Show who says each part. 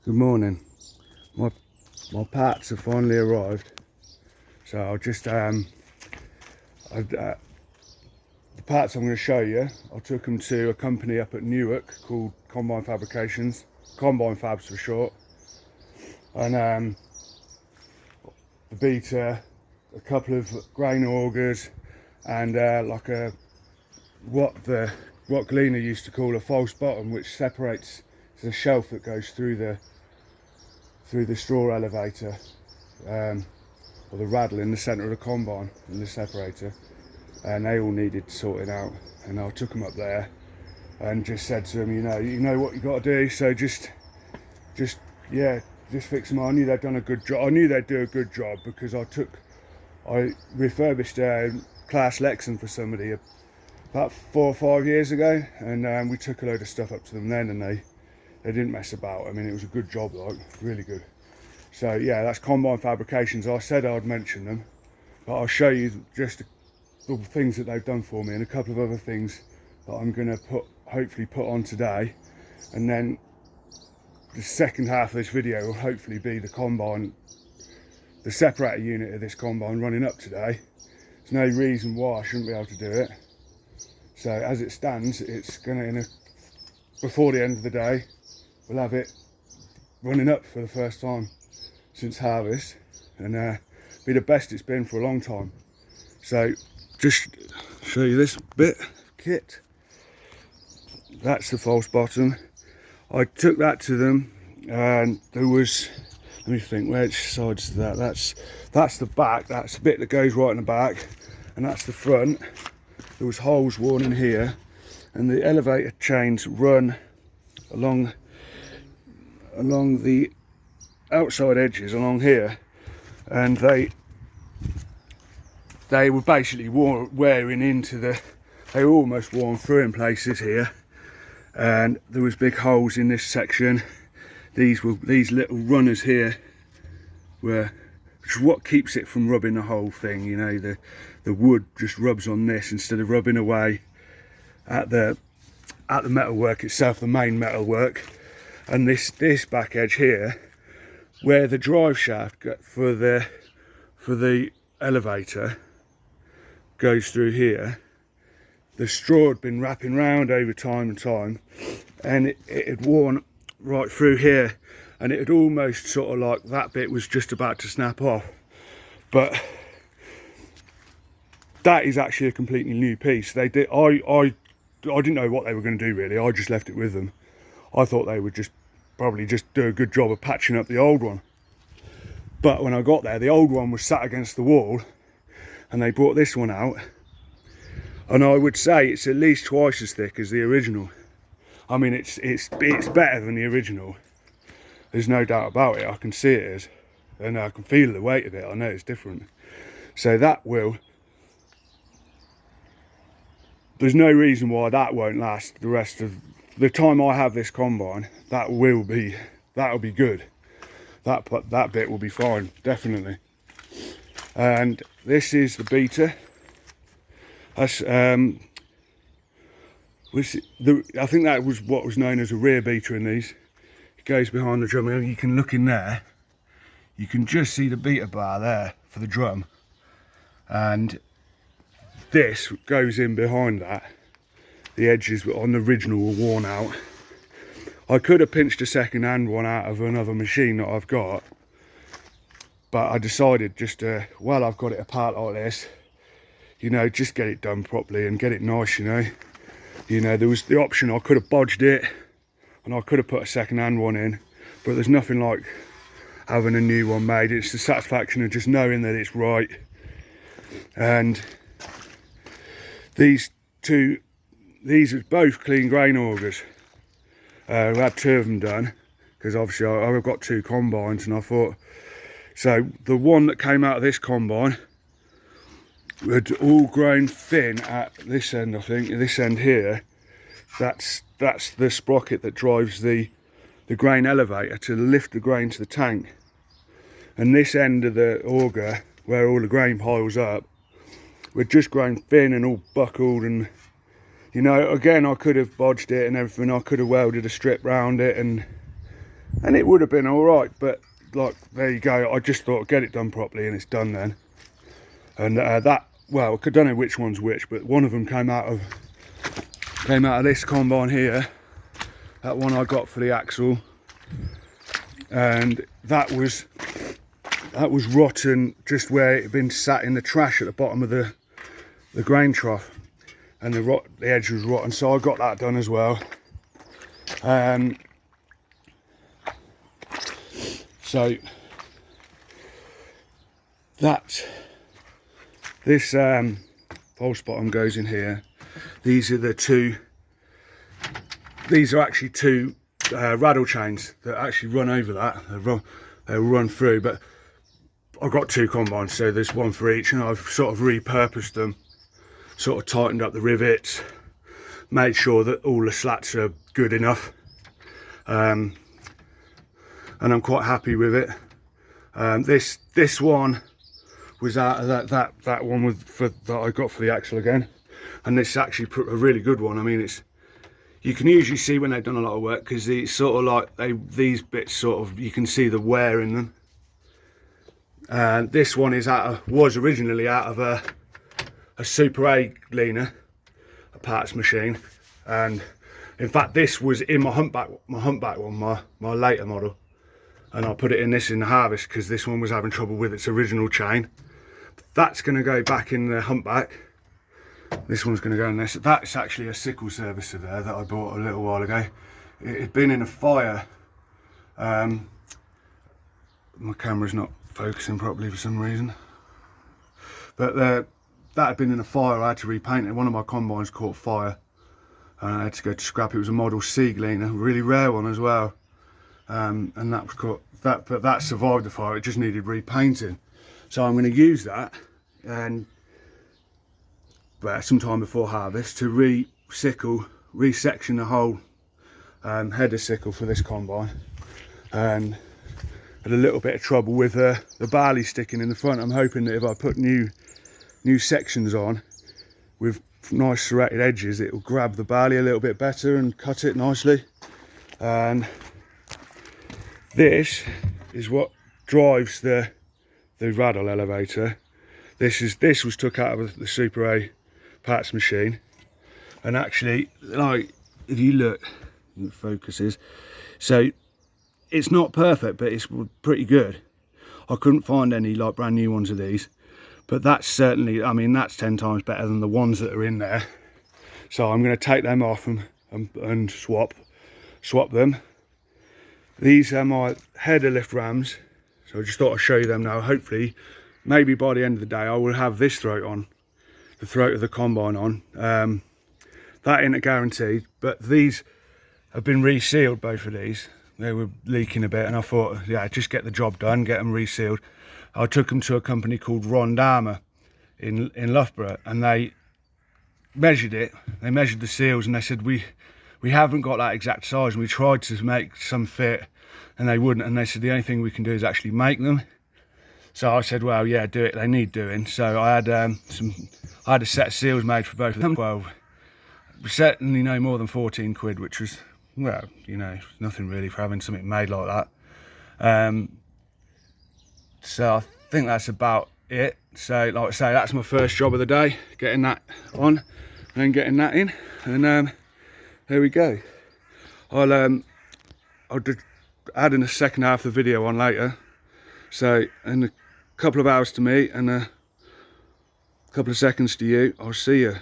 Speaker 1: Good morning. My parts have finally arrived, so I'll just the parts I'm going to show you, I took them to a company up at Newark called Combine Fabs for short, and the beater, a couple of grain augers, and like what Gleaner used to call a false bottom, which separates the shelf that goes through the straw elevator, or the raddle in the centre of the combine in the separator, and they all needed sorting out. And I took them up there and just said to them, you know what you got to do, so just fix them. I knew they'd done a good job. I knew they'd do a good job because I refurbished a class Lexan for somebody about 4 or 5 years ago, and we took a load of stuff up to them then, and they didn't mess about. I mean, it was a good job, like, really good. So yeah, that's Combine Fabrications. I said I'd mention them, but I'll show you just the things that they've done for me and a couple of other things that I'm going to hopefully put on today. And then the second half of this video will hopefully be the separator unit of this combine running up today. There's no reason why I shouldn't be able to do it. So as it stands, it's going to, before the end of the day, we'll have it running up for the first time since harvest, and be the best it's been for a long time. So just show you this bit of kit. That's the false bottom. I took that to them, and there was, let me think, which side's that? That's the back. That's the bit that goes right in the back, and that's the front. There was holes worn in here, and the elevator chains run along the outside edges along here, and they were basically wearing into they were almost worn through in places here, and there was big holes in this section. These little runners here which is what keeps it from rubbing the whole thing. You know, the wood just rubs on this instead of rubbing away at the metalwork itself, the main metalwork. And this back edge here, where the drive shaft for the elevator goes through here, the straw had been wrapping round over time, and it had worn right through here, and it had almost sort of like that bit was just about to snap off. But that is actually a completely new piece. I didn't know what they were going to do really. I just left it with them. I thought they would probably just do a good job of patching up the old one. But when I got there, the old one was sat against the wall, and they brought this one out. And I would say it's at least twice as thick as the original. I mean, it's better than the original. There's no doubt about it. I can see it is, and I can feel the weight of it. I know it's different. So there's no reason why that won't last the rest of the time I have this combine. That'll be good. That bit will be fine, definitely. And this is the beater. That's I think that was what was known as a rear beater in these. It goes behind the drum. You can look in there. You can just see the beater bar there for the drum, and this goes in behind that. The edges on the original were worn out. I could have pinched a second-hand one out of another machine that I've got, but I decided just to, well, I've got it apart like this, you know, just get it done properly and get it nice, you know. There was the option, I could have bodged it and I could have put a second-hand one in, but there's nothing like having a new one made. It's the satisfaction of just knowing that it's right. And these are both clean grain augers. I've had 2 of them done because obviously I've got 2 combines, and I thought, so the one that came out of this combine had all grown thin at this end. I think this end here, that's the sprocket that drives the grain elevator to lift the grain to the tank, and this end of the auger where all the grain piles up, we're just grown thin and all buckled. And you know, again, I could have bodged it and everything. I could have welded a strip round it and and it would have been all right, but like, there you go. I just thought I'd get it done properly, and it's done then. And that, well, I don't know which one's which, but one of them came out of this combine here. That one I got for the axle, and that was rotten just where it had been sat in the trash at the bottom of the grain trough, and the edge was rotten, so I got that done as well. So this false bottom goes in here. These are actually two raddle chains that actually run over that. They run through, but I've got two combines, so there's one for each, and I've sort of repurposed them, sort of tightened up the rivets, made sure that all the slats are good enough, and I'm quite happy with it. This one was out of that one that I got for the axle again, and this is actually a really good one. I mean, you can usually see when they've done a lot of work, because it's sort of like these bits sort of, you can see the wear in them. And this one was originally out of a Super A leaner, a parts machine, and in fact this was in my humpback one, my later model, and I put it in the harvest because this one was having trouble with its original chain. That's going to go back in the humpback. This one's going to go in this. That's actually a sickle servicer there that I bought a little while ago. It had been in a fire. My camera's not focusing properly for some reason, but that had been in a fire. I had to repaint it. One of my combines caught fire, and I had to go to scrap. It was a model C gleaner, a really rare one as well, and that was caught. But that survived the fire. It just needed repainting, so I'm going to use that and sometime before harvest to resection the whole header sickle for this combine. And had a little bit of trouble with the barley sticking in the front. I'm hoping that if I put new sections on with nice serrated edges, it will grab the barley a little bit better and cut it nicely. And this is what drives the raddle elevator. This was took out of the Super A parts machine, and actually, like, if you look, it focuses, so it's not perfect, but it's pretty good. I couldn't find any like brand new ones of these, but that's certainly, I mean, that's 10 times better than the ones that are in there. So I'm going to take them off and swap them. These are my header lift rams, so I just thought I'd show you them now. Hopefully, maybe by the end of the day, I will have this throat on, the throat of the combine on. That ain't a guarantee, but these have been resealed, both of these. They were leaking a bit, and I thought, yeah, just get the job done, get them resealed. I took them to a company called Rondama in Loughborough, and they measured it. They measured the seals, and they said, we haven't got that exact size, and we tried to make some fit, and they wouldn't. And they said the only thing we can do is actually make them. So I said, well, yeah, do it. They need doing. So I had a set of seals made for both of them. 12, certainly no more than 14 quid, which was, well, you know, nothing really for having something made like that. So I think that's about it. So like I say, that's my first job of the day, getting that on and then getting that in, and there we go. I'll add in the second half of the video on later. So in a couple of hours to me and a couple of seconds to you, I'll see you.